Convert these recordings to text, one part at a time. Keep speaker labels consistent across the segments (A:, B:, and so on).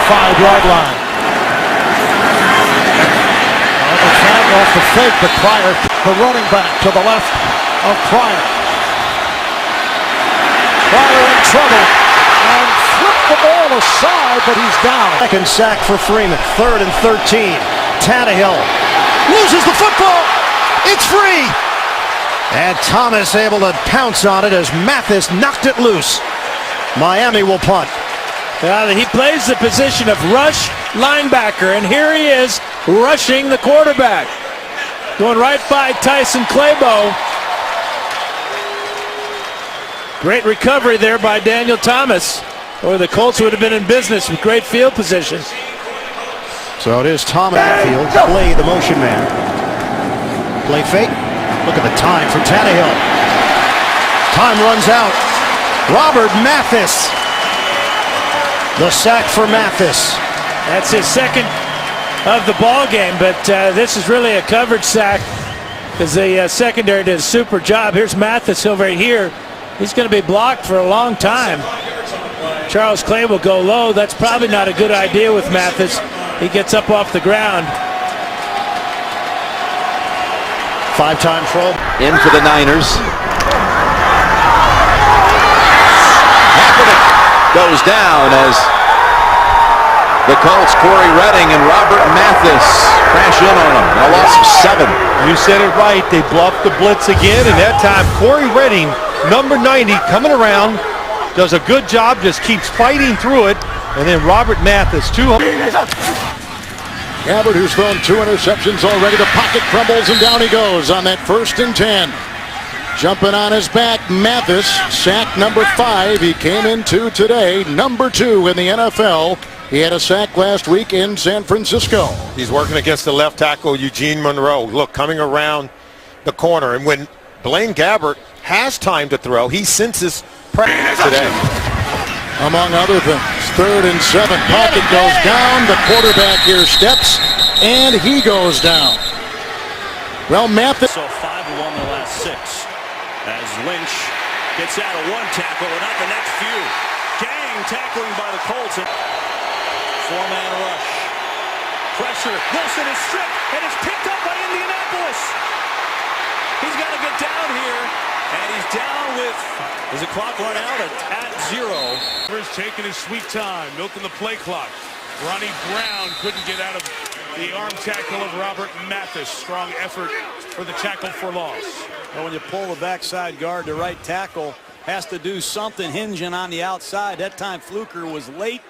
A: 5-yard line. On the tag off the fake, but Pryor, the running back to the left of Pryor. Pryor in trouble and flipped the ball aside, but he's down.
B: Second sack for Freeman. 3rd and 13. Tannehill loses the football. It's free. And Thomas able to pounce on it as Mathis knocked it loose. Miami will punt.
C: He plays the position of rush linebacker, and here he is rushing the quarterback. Going right by Tyson Clabo. Great recovery there by Daniel Thomas, or the Colts would have been in business with great field position.
B: So it is Thomas field. Play the motion man. Play fake. Look at the time for Tannehill. Time runs out. Robert Mathis. The sack for Mathis.
C: That's his second of the ball game, but this is really a coverage sack because the secondary did a super job. Here's Mathis over here. He's going to be blocked for a long time. Charles Clay will go low. That's probably not a good idea with Mathis. He gets up off the ground.
B: 5-time throw.
D: In for the Niners. Goes down as the Colts, Corey Redding and Robert Mathis crash in on him. A loss of 7.
A: You said it right. They bluffed the blitz again, and that time Corey Redding, number 90, coming around, does a good job, just keeps fighting through it, and then Robert Mathis, 2. Gabbard, who's thrown 2 interceptions already, the pocket crumbles, and down he goes on that 1st and 10. Jumping on his back, Mathis, sack number 5. He came into today, number 2 in the NFL. He had a sack last week in San Francisco.
E: He's working against the left tackle, Eugene Monroe. Look, coming around the corner. And when Blaine Gabbert has time to throw, he senses pressure today.
A: Among other things, 3rd and 7. Pocket goes down. The quarterback here steps, and he goes down. Well, Mathis.
F: So 5 won the last 6. As Lynch gets out of 1 tackle, but not the next few. Gang tackling by the Colts. 4-man rush. Pressure. Wilson is stripped and is picked up by Indianapolis. He's got to get down here, and he's down with, does the clock run out at 0?
G: Rivers taking his sweet time, milking the play clock. Ronnie Brown couldn't get out of the arm tackle of Robert Mathis. Strong effort for the tackle for loss.
H: Well, when you pull the backside guard, the right tackle has to do something hinging on the outside. That time Fluker was late,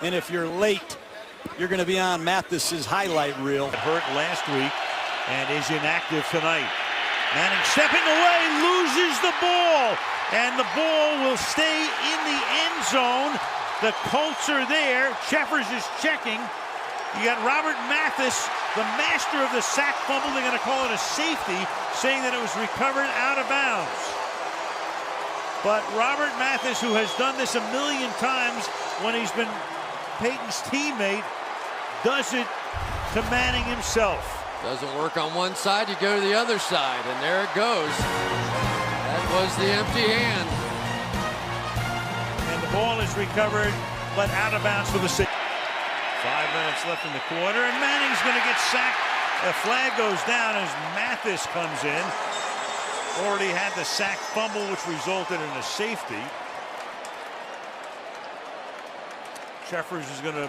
H: and if you're late, you're going to be on Mathis's highlight reel.
I: Hurt last week and is inactive tonight. Manning stepping away, loses the ball, and the ball will stay in the end zone. The Colts are there. Jeffers is checking. You got Robert Mathis, the master of the sack fumble. They're going to call it a safety, saying that it was recovered out of bounds. But Robert Mathis, who has done this a million times when he's been Peyton's teammate, does it to Manning himself.
J: Doesn't work on one side, you go to the other side, and there it goes. That was the empty hand.
I: And the ball is recovered, but out of bounds for the safety. 5 minutes left in the quarter, and Manning's going to get sacked. A flag goes down as Mathis comes in. Already had the sack fumble, which resulted in a safety. Jeffers is going to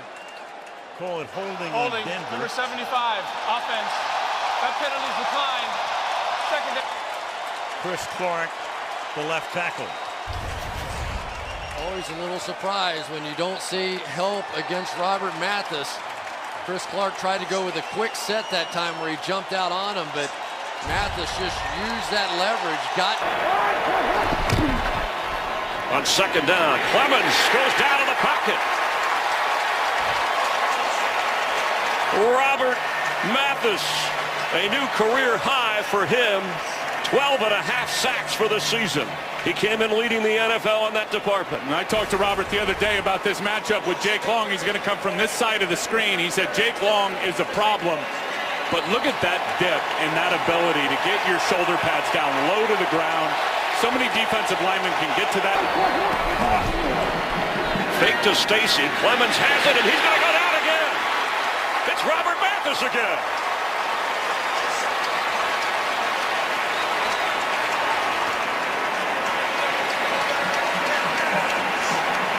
I: call it holding on Denver.
K: Number 75, offense. That penalty's declined. Second down.
I: Chris Clark, the left tackle.
J: Always a little surprised when you don't see help against Robert Mathis. Chris Clark tried to go with a quick set that time where he jumped out on him, but Mathis just used that leverage.
F: On 2nd down, Clemens goes down in the pocket. Robert Mathis, a new career high for him. 12.5 sacks for the season. He came in leading the NFL in that department.
G: And I talked to Robert the other day about this matchup with Jake Long. He's going to come from this side of the screen. He said Jake Long is a problem. But look at that depth and that ability to get your shoulder pads down low to the ground. So many defensive linemen can get to that.
F: Fake to Stacy. Clemens has it, and he's going to go down. again.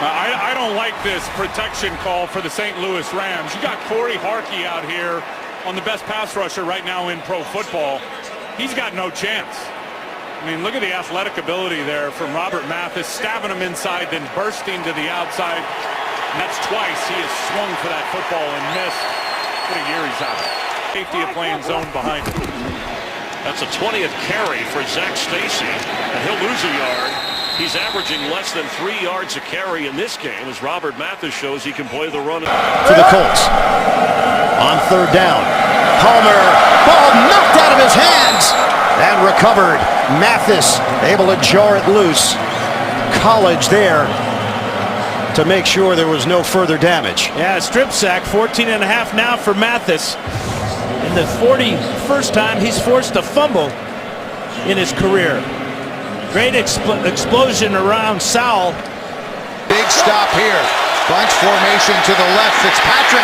G: I don't like this protection call for the St. Louis Rams. You got Corey Harkey out here on the best pass rusher right now in pro football. He's got no chance. I mean, look at the athletic ability there from Robert Mathis, stabbing him inside, then bursting to the outside. And that's twice he has swung for that football and missed. What a year he's out. Safety of playing zone behind him.
F: That's a 20th carry for Zach Stacy, and he'll lose a yard. He's averaging less than 3 yards a carry in this game as Robert Mathis shows he can play the run.
B: To the Colts. On third down. Palmer. Ball knocked out of his hands and recovered. Mathis able to jar it loose. College there to make sure there was no further damage.
C: Yeah, strip sack, 14.5 now for Mathis. In the 41st time he's forced a fumble in his career. Great explosion around Sowell.
L: Big stop here. Bunch formation to the left. Fitzpatrick.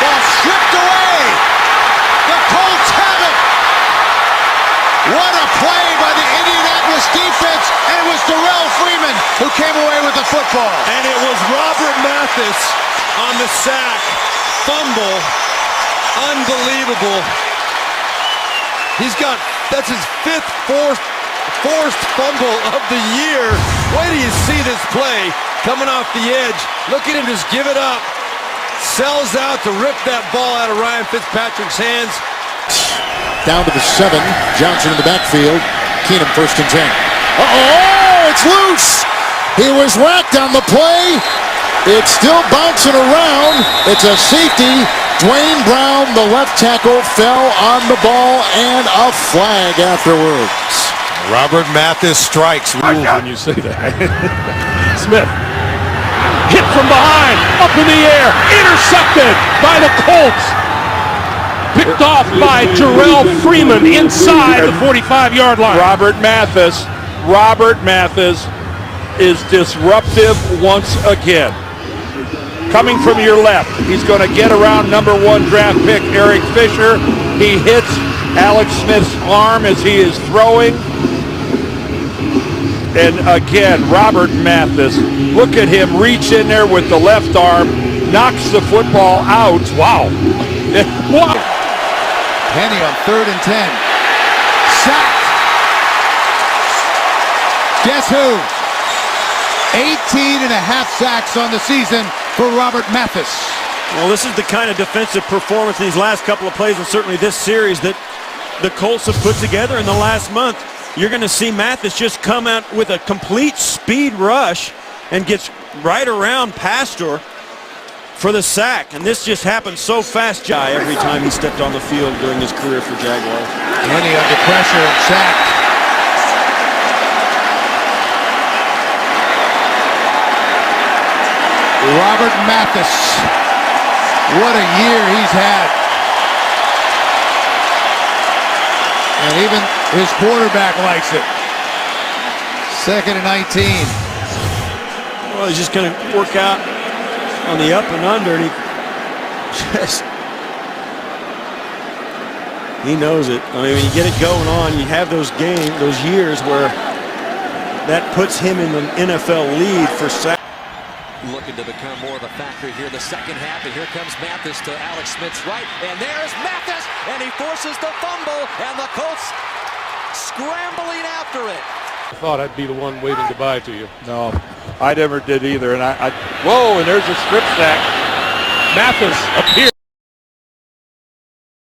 L: Ball stripped away. The Colts have it. What a play by the Indianapolis defense. And it was Darrell Freeman who came away with the football.
M: And it was Robert Mathis on the sack. Fumble. Unbelievable. That's his 5th forced fumble of the year. Wait till you see this play coming off the edge. Look at him just give it up. Sells out to rip that ball out of Ryan Fitzpatrick's hands.
A: Down to the 7. Johnson in the backfield. Keenum 1st and 10. Uh-oh! It's loose! He was whacked on the play. It's still bouncing around. It's a safety. Dwayne Brown, the left tackle, fell on the ball and a flag afterwards.
E: Robert Mathis strikes.
C: When you say that. Smith. Hit from behind. Up in the air. Intercepted by the Colts. Picked off by Darrell Freeman inside the 45-yard line.
N: Robert Mathis is disruptive once again. Coming from your left, he's going to get around number 1 draft pick Eric Fisher. He hits Alex Smith's arm as he is throwing. And again, Robert Mathis, look at him reach in there with the left arm, knocks the football out. Wow. Wow.
L: Penny on 3rd and 10. Sacked. Guess who? 18.5 sacks on the season for Robert Mathis.
M: Well, this is the kind of defensive performance in these last couple of plays and certainly this series that the Colts have put together in the last month. You're going to see Mathis just come out with a complete speed rush and gets right around Pastor for the sack. And this just happened so fast every time he stepped on the field during his career for Jaguars.
L: Penny under pressure and sacked. Robert Mathis. What a year he's had. And even his quarterback likes it. 2nd and 19.
M: Well, he's just going to work out on the up and under, and he knows it. I mean, when you get it going on, you have those years where that puts him in the NFL lead for sacks.
J: Looking to become more of a factor here in the second half, and here comes Mathis to Alex Smith's right, and there's Mathis, and he forces the fumble, and the Colts scrambling after it.
N: I thought I'd be the one waving goodbye to you. No, I never did either. And whoa, and there's a strip sack. Mathis appears.